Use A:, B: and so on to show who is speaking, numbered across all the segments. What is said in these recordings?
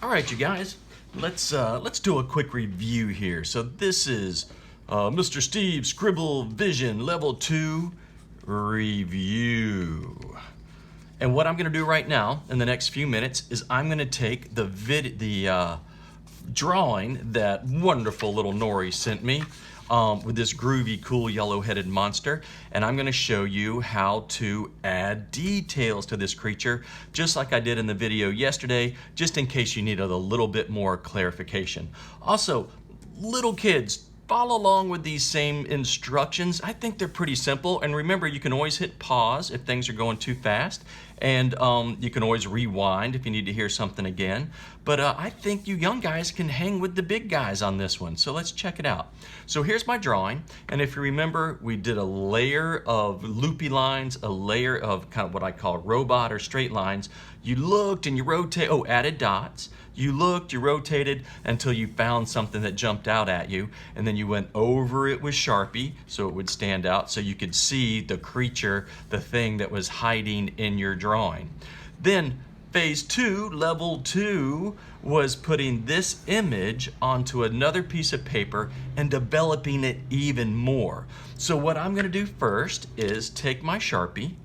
A: All right, you guys, let's do a quick review here. So this is Mr. Steve Scribble Vision Level 2 review. And what I'm going to do right now in the next few minutes is I'm going to take the drawing that wonderful little Nori sent me with this groovy, cool, yellow-headed monster, and I'm going to show you how to add details to this creature, just like I did in the video yesterday, just in case you needed a little bit more clarification. Also, little kids, follow along with these same instructions. I think they're pretty simple, and remember, you can always hit pause if things are going too fast, and you can always rewind if you need to hear something again. But I think you young guys can hang with the big guys on this one, so let's check it out. So here's my drawing, and if you remember, we did a layer of loopy lines, a layer of kind of what I call robot or straight lines. You looked and you rotate, added dots. You looked, you rotated until you found something that jumped out at you, and then you went over it with Sharpie so it would stand out so you could see the creature, the thing that was hiding in your drawing. Then phase 2, level 2, was putting this image onto another piece of paper and developing it even more. So what I'm going to do first is take my Sharpie.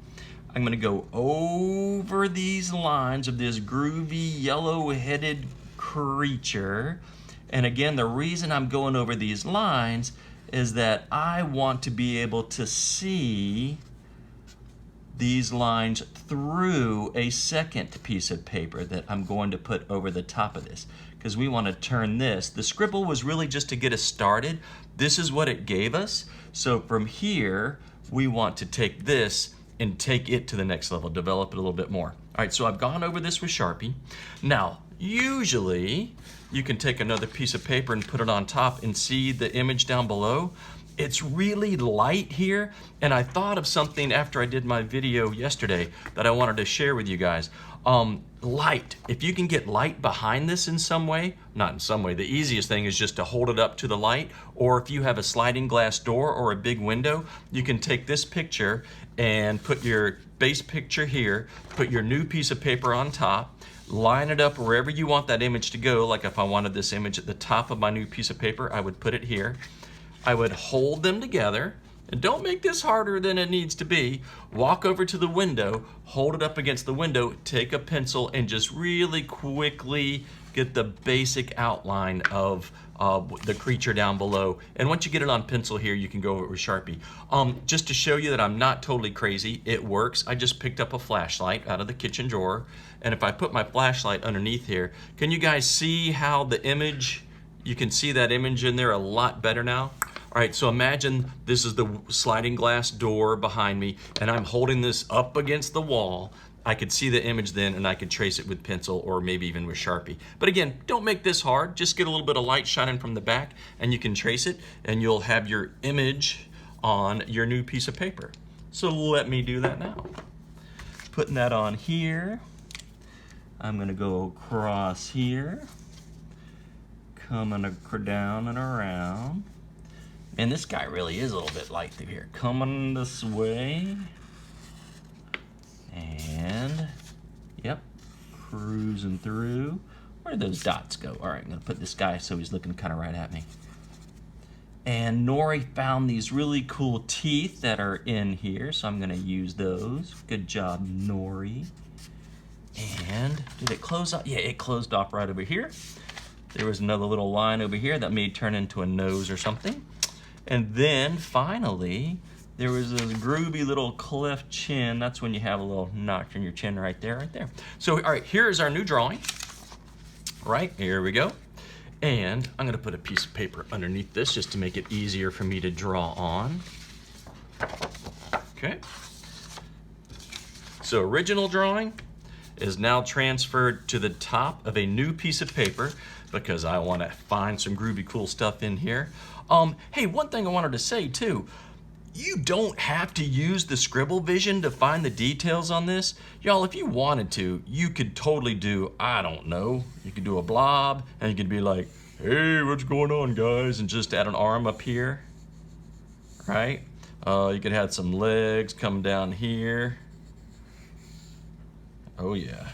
A: I'm going to go over these lines of this groovy yellow-headed creature. And again, the reason I'm going over these lines is that I want to be able to see these lines through a second piece of paper that I'm going to put over the top of this, because we want to turn this. The Scribble was really just to get us started. This is what it gave us. So from here, we want to take this and take it to the next level, develop it a little bit more. All right, so I've gone over this with Sharpie. Now, usually you can take another piece of paper and put it on top and see the image down below. It's really light here, and I thought of something after I did my video yesterday that I wanted to share with you guys. Light. If you can get light behind this in some way, not in some way, the easiest thing is just to hold it up to the light, or if you have a sliding glass door or a big window, you can take this picture and put your base picture here, put your new piece of paper on top, line it up wherever you want that image to go. Like if I wanted this image at the top of my new piece of paper, I would put it here. I would hold them together, and don't make this harder than it needs to be. Walk over to the window, hold it up against the window, take a pencil, and just really quickly get the basic outline of the creature down below. And once you get it on pencil here, you can go over it with Sharpie. Just to show you that I'm not totally crazy, it works. I just picked up a flashlight out of the kitchen drawer, and if I put my flashlight underneath here, can you guys see how the image, you can see that image in there a lot better now? All right, so imagine this is the sliding glass door behind me, and I'm holding this up against the wall. I could see the image then, and I could trace it with pencil or maybe even with Sharpie. But again, don't make this hard. Just get a little bit of light shining from the back, and you can trace it, and you'll have your image on your new piece of paper. So let me do that now. Putting that on here. I'm gonna go across here, coming down and around. And this guy really is a little bit light through here. Coming this way. And, yep, cruising through. Where did those dots go? All right, I'm gonna put this guy so he's looking kind of right at me. And Nori found these really cool teeth that are in here, so I'm gonna use those. Good job, Nori. And did it close off? Yeah, it closed off right over here. There was another little line over here that may turn into a nose or something. And then finally, there was this groovy little cleft chin. That's when you have a little notch in your chin right there, right there. So, all right, here's our new drawing. Right, here we go. And I'm gonna put a piece of paper underneath this just to make it easier for me to draw on. Okay. So original drawing is now transferred to the top of a new piece of paper because I want to find some groovy cool stuff in here. Hey, one thing I wanted to say too, you don't have to use the Scribble Vision to find the details on this. Y'all, if you wanted to, you could totally do, I don't know, you could do a blob and you could be like, hey, what's going on, guys? And just add an arm up here, right? You could have some legs come down here. Oh yeah.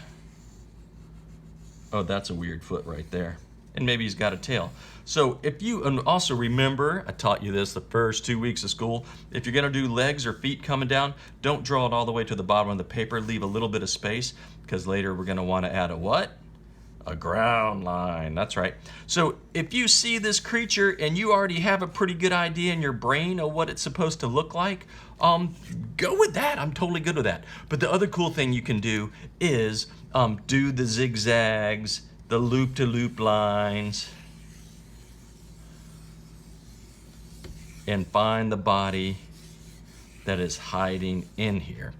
A: Oh, that's a weird foot right there. And maybe he's got a tail. So if you, and also remember, I taught you this the first 2 weeks of school, if you're gonna do legs or feet coming down, don't draw it all the way to the bottom of the paper, leave a little bit of space, because later we're gonna wanna add a what? A ground line, that's right. So if you see this creature and you already have a pretty good idea in your brain of what it's supposed to look like, go with that. I'm totally good with that. But the other cool thing you can do is do the zigzags, the loop-to-loop lines, and find the body that is hiding in here.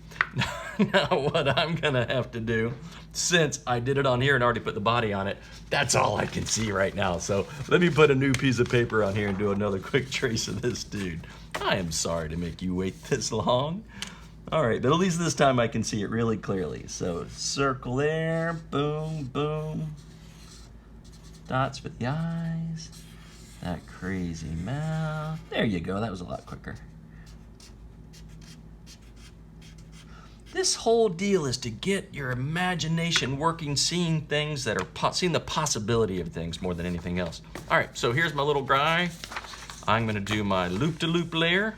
A: Now what I'm gonna have to do, since I did it on here and already put the body on it, that's all I can see right now. So let me put a new piece of paper on here and do another quick trace of this dude. I am sorry to make you wait this long. All right, but at least this time I can see it really clearly. So circle there, boom, boom. Dots for the eyes. That crazy mouth. There you go, that was a lot quicker. This whole deal is to get your imagination working, seeing things that are, seeing the possibility of things more than anything else. All right, so here's my little guy. I'm gonna do my loop-to-loop layer.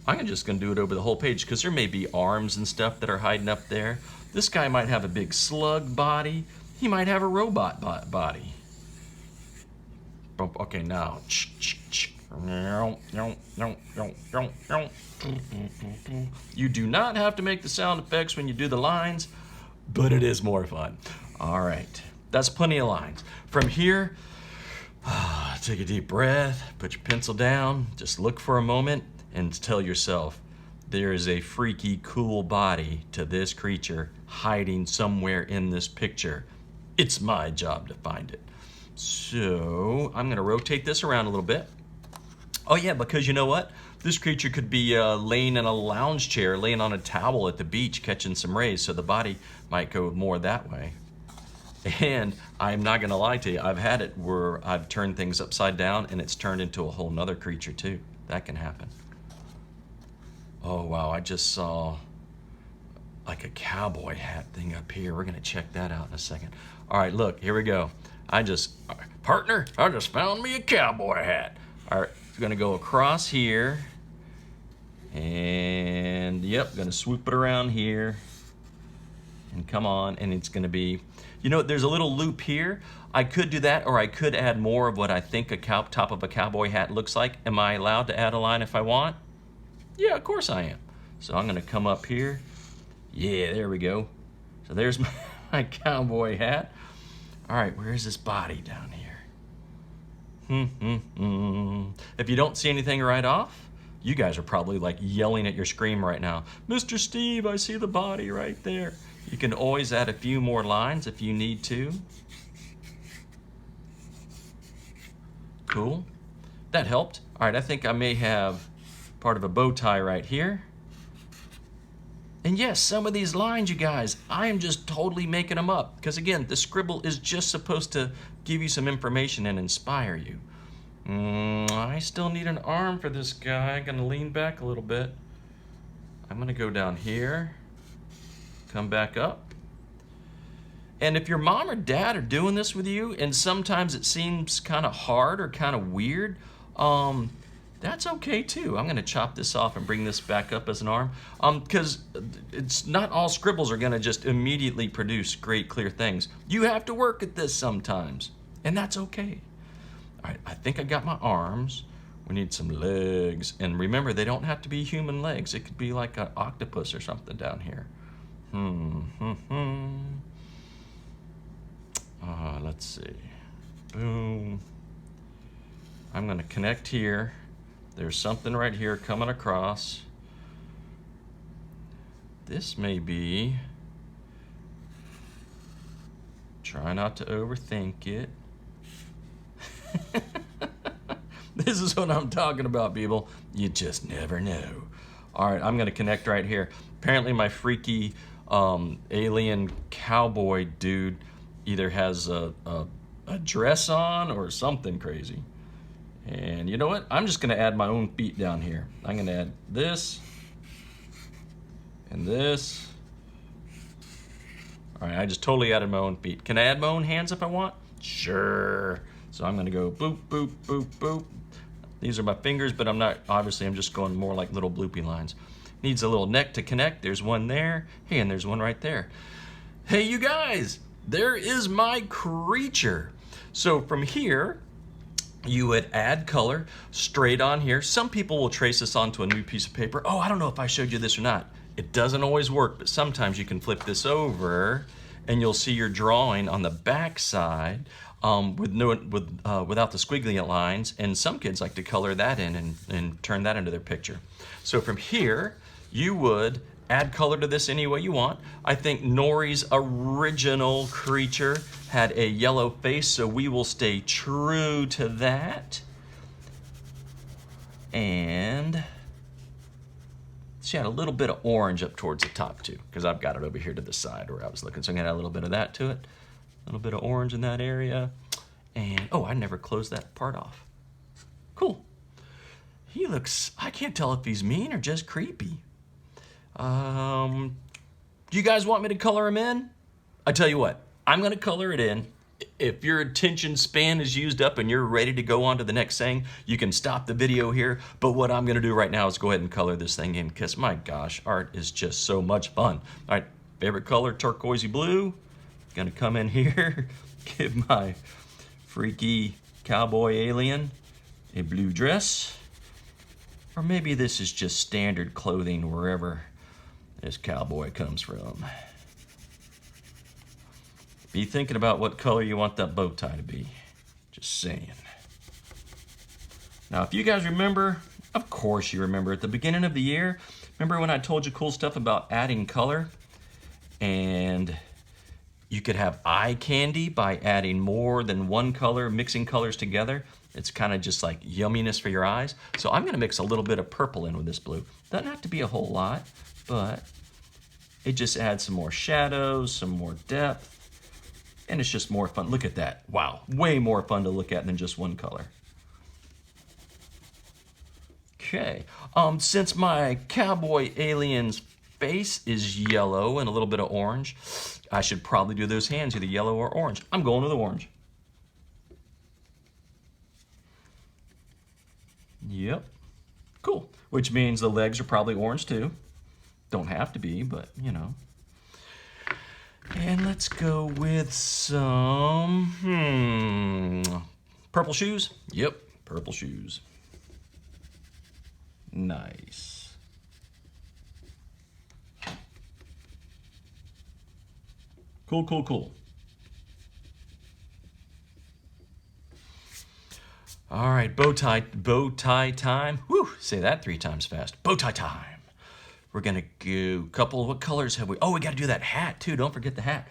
A: I'm just gonna do it over the whole page because there may be arms and stuff that are hiding up there. This guy might have a big slug body. He might have a robot body. Okay, now. You do not have to make the sound effects when you do the lines, but it is more fun. All right, that's plenty of lines. From here, take a deep breath, put your pencil down, just look for a moment and tell yourself, there is a freaky cool body to this creature hiding somewhere in this picture. It's my job to find it. So I'm gonna rotate this around a little bit. Oh yeah, because you know what? This creature could be laying in a lounge chair, laying on a towel at the beach, catching some rays, so the body might go more that way. And I'm not gonna lie to you, I've had it where I've turned things upside down and it's turned into a whole nother creature too. That can happen. Oh wow, I just saw like a cowboy hat thing up here. We're gonna check that out in a second. All right, look, here we go. Partner, I just found me a cowboy hat. All right, we're gonna go across here. And yep, gonna swoop it around here. And come on, and it's gonna be, you know, there's a little loop here. I could do that, or I could add more of what I think a top of a cowboy hat looks like. Am I allowed to add a line if I want? Yeah, of course I am. So I'm gonna come up here. Yeah, there we go. So there's my cowboy hat. All right, where's this body down here? If you don't see anything right off, you guys are probably like yelling at your screen right now. Mr. Steve, I see the body right there. You can always add a few more lines if you need to. Cool. That helped. All right, I think I may have part of a bow tie right here. And yes, some of these lines, you guys, I am just totally making them up. Because again, the Scribble is just supposed to give you some information and inspire you. I still need an arm for this guy. I'm gonna lean back a little bit. I'm gonna go down here, come back up. And if your mom or dad are doing this with you, and sometimes it seems kind of hard or kind of weird, that's okay too. I'm gonna chop this off and bring this back up as an arm, because it's not all Scribbles are gonna just immediately produce great clear things. You have to work at this sometimes, and that's okay. All right, I think I got my arms. We need some legs, and remember, they don't have to be human legs. It could be like an octopus or something down here. Let's see. Boom. I'm gonna connect here. There's something right here coming across. This may be, try not to overthink it. This is what I'm talking about, people. You just never know. All right, I'm gonna connect right here. Apparently my freaky alien cowboy dude either has a dress on or something crazy. And you know what? I'm just gonna add my own feet down here. I'm gonna add this and this. All right, I just totally added my own feet. Can I add my own hands if I want? Sure. So I'm gonna go boop, boop, boop, boop. These are my fingers, but obviously I'm just going more like little bloopy lines. Needs a little neck to connect. There's one there. Hey, and there's one right there. Hey, you guys, there is my creature. So from here, you would add color straight on here. Some people will trace this onto a new piece of paper. Oh, I don't know if I showed you this or not. It doesn't always work, but sometimes you can flip this over and you'll see your drawing on the back side without the squiggly lines, and some kids like to color that in and turn that into their picture. So from here, you would add color to this any way you want. I think Nori's original creature had a yellow face, so we will stay true to that. And she had a little bit of orange up towards the top too, because I've got it over here to the side where I was looking. So I'm gonna add a little bit of that to it. A little bit of orange in that area. And, oh, I never closed that part off. Cool. He looks, I can't tell if he's mean or just creepy. Do you guys want me to color him in? I tell you what, I'm gonna color it in. If your attention span is used up and you're ready to go on to the next thing, you can stop the video here. But what I'm gonna do right now is go ahead and color this thing in, because my gosh, art is just so much fun. All right, favorite color, turquoisey blue. Gonna come in here, give my freaky cowboy alien a blue dress. Or maybe this is just standard clothing wherever this cowboy comes from. Be thinking about what color you want that bow tie to be. Just saying. Now, if you guys remember, of course you remember, at the beginning of the year, remember when I told you cool stuff about adding color? And you could have eye candy by adding more than one color, mixing colors together. It's kind of just like yumminess for your eyes. So I'm gonna mix a little bit of purple in with this blue. Doesn't have to be a whole lot, but it just adds some more shadows, some more depth, and it's just more fun. Look at that. Wow, way more fun to look at than just one color. Okay, since my cowboy alien's face is yellow and a little bit of orange, I should probably do those hands either yellow or orange. I'm going with orange. Yep, cool. Which means the legs are probably orange too. Don't have to be, but you know. And let's go with some, purple shoes? Yep, purple shoes. Nice. Cool, cool, cool. All right, bow tie time. Woo, say that 3 times fast. Bow tie time. We're gonna go what colors have we? Oh, we gotta do that hat too. Don't forget the hat.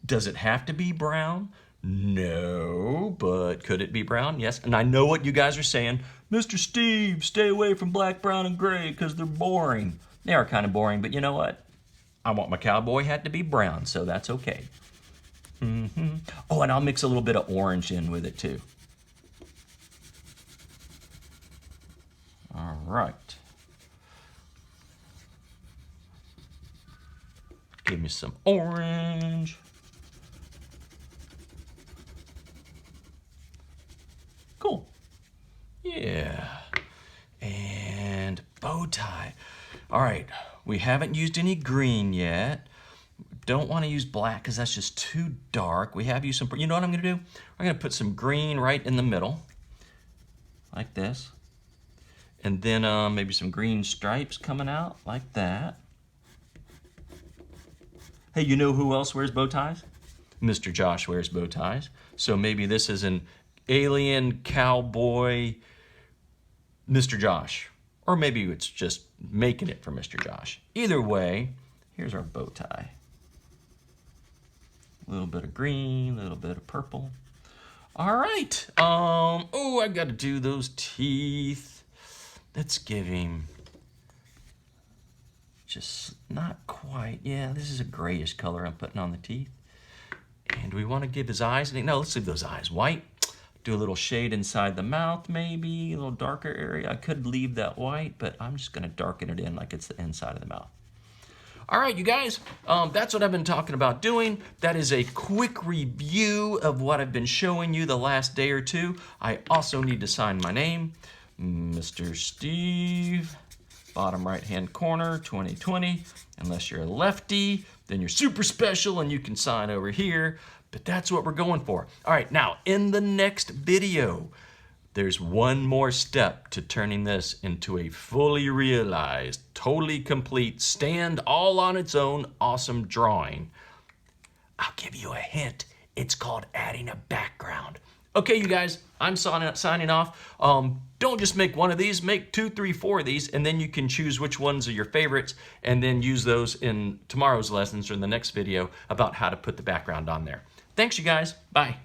A: Does it have to be brown? No, but could it be brown? Yes. And I know what you guys are saying. Mr. Steve, stay away from black, brown, and gray because they're boring. They are kind of boring, but you know what? I want my cowboy hat to be brown, so that's okay. Oh, and I'll mix a little bit of orange in with it too. All right. Give me some orange. Cool. Yeah. And bow tie. All right, we haven't used any green yet. Don't want to use black because that's just too dark. We have used some, you know what I'm gonna do? I'm gonna put some green right in the middle, like this. And then maybe some green stripes coming out, like that. Hey, you know who else wears bow ties? Mr. Josh wears bow ties. So maybe this is an alien cowboy Mr. Josh. Or maybe it's just making it for Mr. Josh. Either way, here's our bow tie. A little bit of green, a little bit of purple. All right. Oh, I've got to do those teeth. Let's give him just not quite. Yeah, this is a grayish color I'm putting on the teeth. And we want to give his eyes, no, let's leave those eyes white. Do a little shade inside the mouth maybe, a little darker area. I could leave that white, but I'm just gonna darken it in like it's the inside of the mouth. All right, you guys, that's what I've been talking about doing. That is a quick review of what I've been showing you the last day or two. I also need to sign my name, Mr. Steve, bottom right-hand corner, 2020. Unless you're a lefty, then you're super special and you can sign over here, but that's what we're going for. All right, now, in the next video, there's one more step to turning this into a fully realized, totally complete, stand all on its own, awesome drawing. I'll give you a hint. It's called adding a background. Okay, you guys, I'm signing off. Don't just make one of these, make 2, 3, 4 of these, and then you can choose which ones are your favorites and then use those in tomorrow's lessons or in the next video about how to put the background on there. Thanks, you guys. Bye.